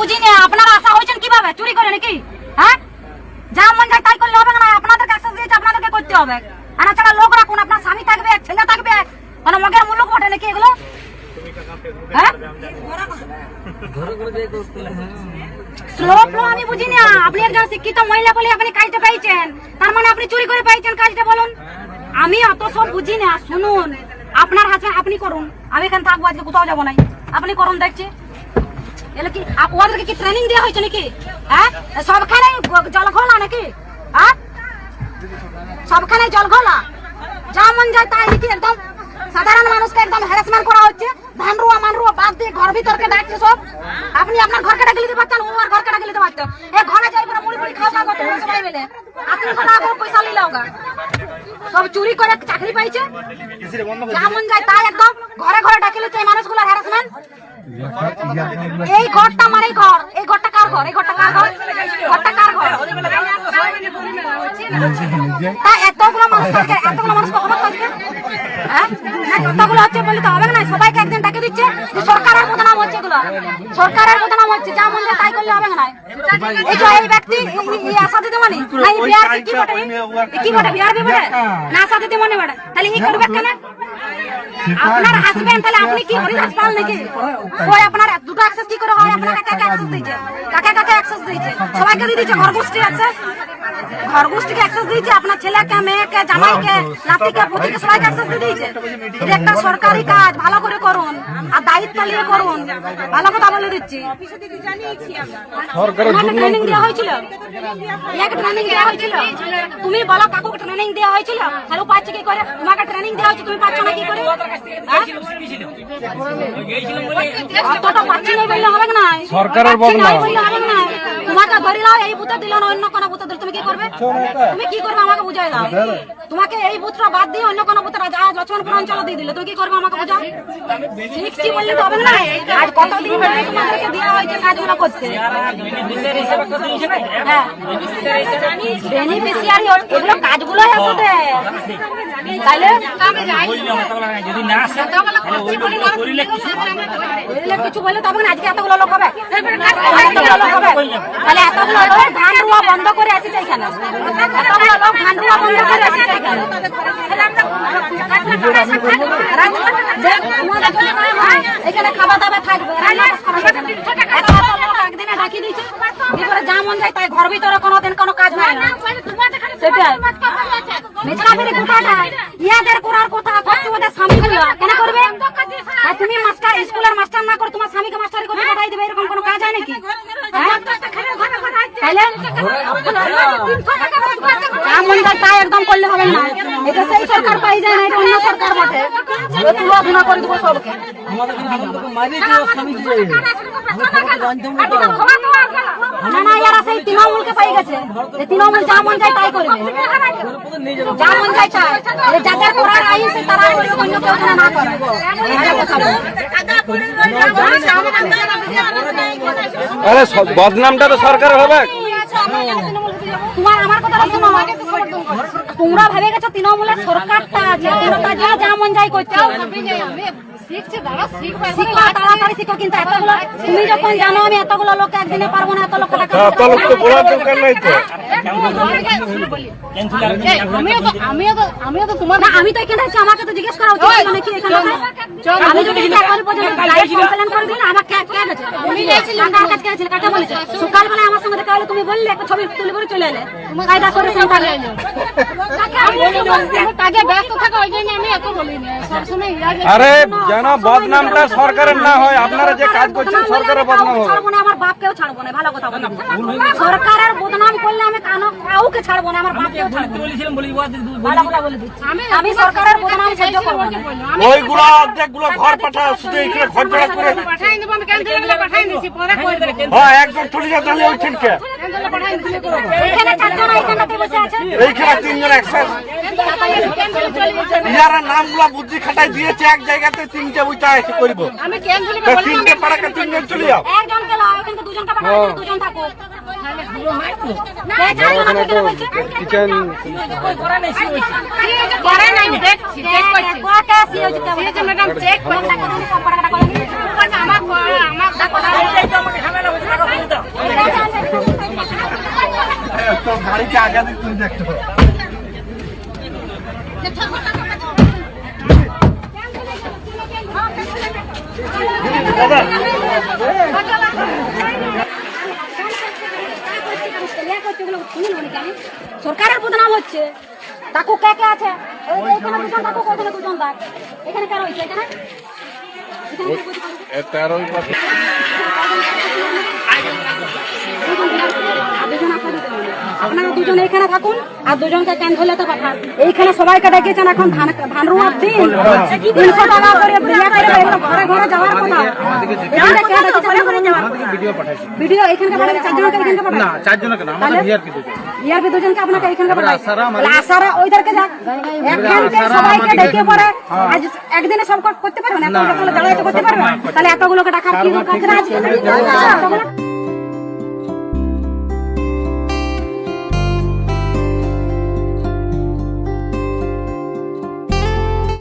বুঝি না আপনারা আশা হয়েছেন কিভাবে চুরি করে নাকি? হ্যাঁ, যা মন যায় তাই করলে হবে না, আপনাদেরকে অ্যাক্সেস দিয়েছে আপনাদেরকে করতে হবে। আর তাছাড়া লোক রাখুন, আপনার স্বামী থাকবে, ছেলে থাকবে, মানে মগের মুলুক বটে নাকি এগুলো? হ্যাঁ, স্লো ফ্লো আমি বুঝি না। আপনি একজন শিক্ষিত মহিলা বলে আপনি কাজটা পাইছেন, তার মানে আপনি চুরি করে পাইছেন কাজটা, বলুন? আমি অত সব বুঝি না। শুনুন, আপনার হাসবেন্ড আপনি করুন, আমি এখানে থাকবো, আজকে কোথাও যাবো নাই, আপনি করুন। দেখছি এলে কি ওদেরকে কি ট্রেনিং দেওয়া হয়েছে নাকি? হ্যাঁ, সবখানে জল ঘোলা নাকি? হ্যাঁ, সবখানে জল ঘোলা, যা মন যায় তাই নাকি? একদম সাধারণ মানুষকে একদম হ্যারাসমেন্ট করা হচ্ছে, ধানরুয়া মানরুয়া বাদ দিয়ে ঘর ভিতরকে ডাকছে সব। আপনি আপনার ঘরকে ডাকে দিতে পারতেন, ও আর ঘরকে ডাকে দিতে পারতেন। এই ঘরে যাই করে মুড়ি মুড়ি খাওয়া করতে সবাই মিলে, আপনি পয়সা নিলে ওগা সব চুরি করে চাকরি পাইছে, যা মন যায় তাই একদম ঘরে ঘরে ডাকে নিচ্ছে এই মানুষগুলোর হ্যারাসমেন্ট। এই ঘরটা মানে ঘর, এই ঘরটা কার ঘর? এই ঘরটা কার ঘর? ঘরটা কার ঘর? তা এতগুলো মানুষ থাকে, এতগুলো মানুষ কখনো থাকবে? হ্যাঁ, কথাগুলো হচ্ছে বলি তো হবে না, সবাইকে একদিন ডাকে দিচ্ছে। সরকারের বদনাম হচ্ছে, এগুলো সরকারের বদনাম হচ্ছে, যা মন যায় তাই করলে হবে না। এই যে এই ব্যক্তি আশা দিতে মানে না, এই বিহার কি বটে? কি বটে বিহার বটে না? আশা দিতে মনে বটে, তাহলে এই করবে কেন? আপনার হাসবেন্ড, তাহলে আপনি কি হরি হাসপাতাল নাকি? ওই আপনার দুটো অ্যাক্সেস কি করে হয়? আপনারা কাকে অ্যাক্সেস দিয়েছে? কাকে কাকে অ্যাক্সেস দিয়েছে? সবাইকে দিয়ে দিয়েছে, ঘরগোষ্ঠী অ্যাক্সেস, ঘরগোষ্ঠীকে অ্যাক্সেস দিয়েছে, আপনার ছেলেকে, মেয়েকে, জামাইকে, নাতিকে, পুতিকে সবাইকে অ্যাক্সেস দিয়ে দিয়েছে। এটা একটা সরকারি কাজ, ভালো করে করুন আর দায়িত্ব নিয়ে করুন, ভালো কথা বলে দিচ্ছি। ট্রেনিং দেওয়া হয়েছিল, ট্রেনিং দেওয়া হয়েছিল। তুমি বলো কাকুকে ট্রেনিং দেওয়া হয়েছিল, তাহলে পাচ্ছে কি করে? তোমাকে ট্রেনিং দেওয়া হয়েছে, তুমি পাচ্ছ না কি করে? অতটা পাচ্ছি না বললে হবে না, সরকারের বদনাম হবে না। তোমাকে ধরে নাও, এই বুথে দিল না, অন্য কোনো বুথে দিল, তুমি কি করবে? তুমি কি করবে আমাকে বুঝাই দাও। তোমাকে এই বুথটা বাদ দিয়ে অন্য কোনো বুথে লক্ষ্মণপুর অঞ্চল দিয়ে দিল, তুমি কি করবে আমাকে বুঝাও। শিখছি বললে তো হবে না। আজ কতদিন ধরে তোমাদেরকে দেওয়া হয়েছে কাজগুলো করতে। হ্যাঁ, বেনিফিশিয়ারি এগুলো কাজগুলো আসতে, তাইলে কিছু বললে তবে না। আজকে এতগুলো লোক হবে, তাহলে এতগুলো লোক ধান রুয়া বন্ধ করে আসিছে এখানে, এতগুলো লোক ধান রুয়া বন্ধ করে আসিছে এখানে। এখানে খাওয়া দাওয়া থাকবে, একদিনে ডাকি দিচ্ছে, যা মন যায় তাই। ঘর ভিতরে কোনোদিন কোনো কাজ হয় না, সেটাই মেচকাপিরি কোথাটা ইয়াদের করার কথা করছে ওদের স্বামীগুলো কেন করবে? আর তুমি মাস্টার, স্কুলের মাস্টার না করে তোমার স্বামীকে মাস্টারি করে পাঠাই দেবে, এরকম কোনো কাজ হয় নাকি? তাই একদম করলে হবে না। এটা সেই সরকার পাই যায় না, এটা অন্য সরকার বটে। তুলনা করে দেবো সবকে। না না, এরা সেই তৃণমূলকে পাই গেছে, তৃণমূল যা মন যায় তাই করবে, যা মন যায় তাই। যাদের করার আইন তারা অন্য কেউ যেন না করে। আরে বদনামটা তো সরকারের হবে। তোমার আমার কথা শোনো, তোমরা ভেবে গেছো তৃণমূলের সরকারটা আছে, যা যা মন যায় করছে। তাড়াতাড়ি শিখো, কিন্তু এতগুলো তুমি যখন জানো আমি এতগুলো লোক একদিনে পারবো না, এত লোক টাকা আমিও তো তোমার না, আমি তো এখানে আছি, আমাকে তো জিজ্ঞেস করা উচিত নাকি? এখানে আমি যদি এখন পর্যন্ত লাইভ কমপ্লেন করে দিই না, আমাকে কে গেছে? তুমি গেছিলে, কার কাছে গেছিলে, কাকে বলেছে? সকালবেলা আমার সঙ্গে দেখা হলো, তুমি বললে একটা ছবি তুলে করে চলে এলে, কায়দা করে সেন্টারে কাজে ব্যস্ত থাকা, ওই জন্য আমি এত বলিনি সবসময়। আরে যেন বদনামটা সরকারের না হয়, আপনারা যে কাজ করছেন সরকারের বদনাম হবে। ছাড়বো না, আমার বাপকেও ছাড়বো না, ভালো কথা বলে। সরকারের বদনাম করলে আমি কাউকে ছাড়বো না, আমার বাপকেও ছাড়বো না, বলে দিচ্ছি। আমি সরকারের বদনাম সহ্য করবো না। ওইগুলো অর্ধেকগুলো ঘর পাঠাও, শুধু এইখানে ঘর ভাড়া করে পাঠাই দেবো, আমি ক্যান্সেল পাঠাই দিছি, পরে করে দেব। হ্যাঁ, একদম চলে যাও তাহলে ওইখানকে। এখানে চারজন, এখানে কে বসে আছে? এইখানে তিনজন একসাথে, ইয়ারা নামগুলো বুদ্ধি খাটাই দিয়েছে, এক জায়গাতে তিনটে বইটা এসে করব। আমি ক্যান্সেল তা তিনটে পাড়াকে তিনজন চলে যাও। একজনকে লাও, কিন্তু দুজনকে পাঠাই, দুজন থাকুক। কিচেন করে নাই, দেখছি, চেক করছি, কোয়াটা সিওজি কে ম্যাডাম চেক করতে, আমার গাড়িটা আগে তুমি দেখতে পারো। সরকারের বদনাম হচ্ছে তাকু কে কে আছে এইখানে দুজন তাকু ওখানে দুজন থাক এখানে কার হইছে এখানে আপনারা দুজন এইখানে থাকুন আর দুজনকে ক্যান্সেলতে পাঠান। এইখানে সবাইকে ডেকেছেন, এখন ধান রোয়ার দিন 300 টাকা করে বিয়া করে ঘরে ঘরে যাওয়ার কথা। ভিডিও এখানকে পাঠাবেন, 4 জনকে এখানকে পাঠাবেন না 4 জন কেন, আমাদের ভিআরপি দুজনকে আপনাকে এখানকে পাঠাবেন। আসারা ওইদেরকে যাক, এখানকে সবাইকে ডেকে পরে আজ একদিনে সব করতে পারবেন, এতগুলো দাঁড়াইতে করতে পারবেন, তাহলে এতগুলোকে টাকা কি দরকার আছে?